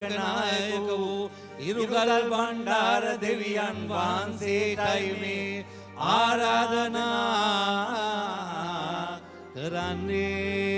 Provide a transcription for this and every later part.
नायक वූ ඉරුගල් බණ්ඩාර දෙවියන් වහන්සේටයි මේ ආරාධනා කරන්නේ.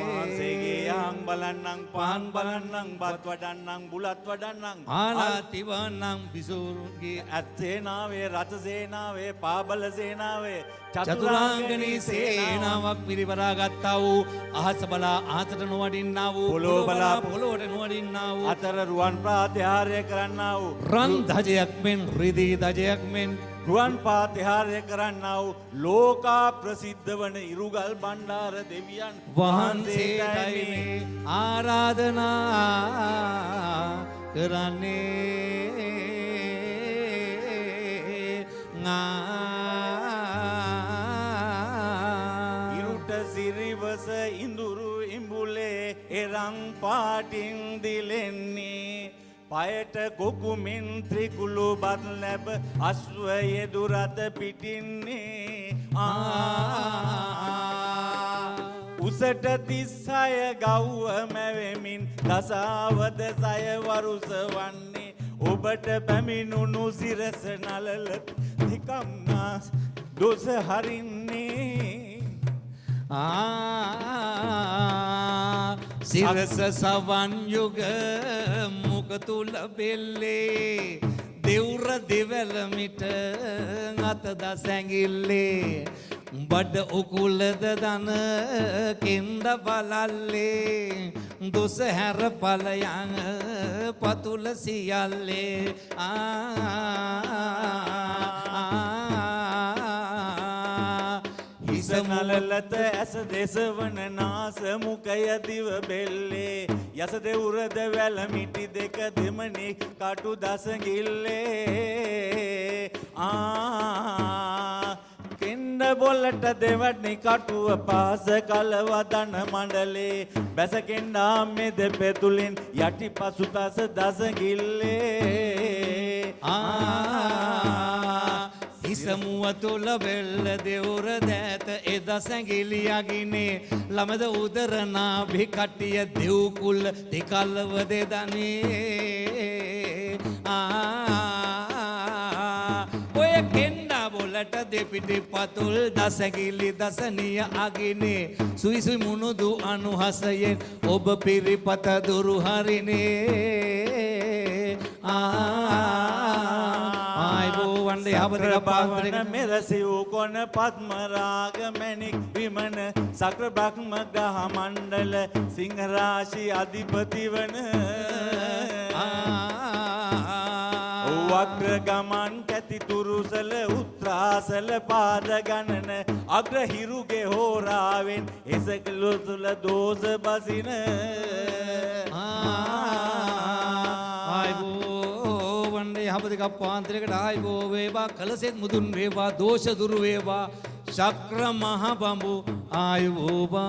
වහන්සේගේ යම් බලන්නම් පාන් බලන්නම් බත් වඩන්නම් බුලත් වඩන්නම් ආලාතිවන්නම් බිසෝරුන්ගේ අත්සේනාවේ රත සේනාවේ පාබල සේනාවේ චතුරාංගනී සේනාවක් පිරිවරා ගත්තා වූ අහස බලා අහසට නොවඩින්නා වූ පොළොව බලා පොළොවට නොවඩින්නා වූ අතර රුවන් ප්‍රාතිහාර්ය කරන්නා වූ රන් ධජයක් මෙන් රිදී ධජයක් මෙන් රුවන් ප්‍රාතිහාර්ය කරන්නා වූ ලෝකා ප්‍රසිද්ධ වන ඉරුගල් බණ්ඩාර දෙවියන් වහන්සේටයි මේ ආරාධනා කරන්නේ. සිරිවස ඉඳුරු ඉඹුලේ එරං පාටින් දිලෙන්නේ පයට කොකුමින් ත්‍රිකුළු බත් ලැබ අශ්වයේ දුරත පිටින්නේ උසට 36 ගව්ව මැවෙමින් දසාවද සය වරුස වන්නේ ඔබට පැමිණුණු සිරස නලල තිකම්නා දොස හරින්නේ සිරස සවන් යුග මුක තුල බෙල්ලේ දෙවුර දෙවලමිට අත දසැඟිල්ලේ බඩ උකුලද දන කින්ද බලල්ලේ දොස හැර පලයන් පතුල සියල්ලේ නලලත ඇස දෙසවන නාස මුකය දිව බෙල්ලේ යස දෙවුරද වැලමිටි දෙක දෙමනි කටු දසගිල්ලේ කෙන්ඩ බොල්ලට දෙවටනි කටුව පාස කලවදන මණ්ඩලේ බැස කෙන්ඩා මෙද පෙතුලින් යටි පසු තස දසගිල්ලේ ඉසමුව තුළ වෙල්ල දෙවුර දෑත එද සැඟිලියගිනේ ළමද උදරනා භිකටිය දෙව්කුල් දෙකල්ලව දෙදනේ ඔය කෙන්ඩා බොලට දෙපිටි පතුල් දසැගිලි දසනිය අගිනේ සුයිසුයි මුණුදු අනුහසයෙන් ඔබ පිරිපත දුරු හරිනේ වන්දේ හබදික පාන්දරක මෙරසිව් කොන පද්ම රාග මැණික් විමන සක්‍ර බ්‍රහ්ම ග්‍රහ මණ්ඩල සිංහ රාශි අධිපති වන වක්‍ර ගමන් කැති තුරුසල උත්‍රාසල පාද ගණන අග්‍ර හිරුගේ හෝරාවෙන් එසකලු තුල දෝෂ බසින හබදික පාන්තරයකට ආයිබෝ වේවා කලසෙත් මුදුන් වේවා දෝෂ දුරු වේවා ශක්‍ර මහ බඹු ආයුබෝබා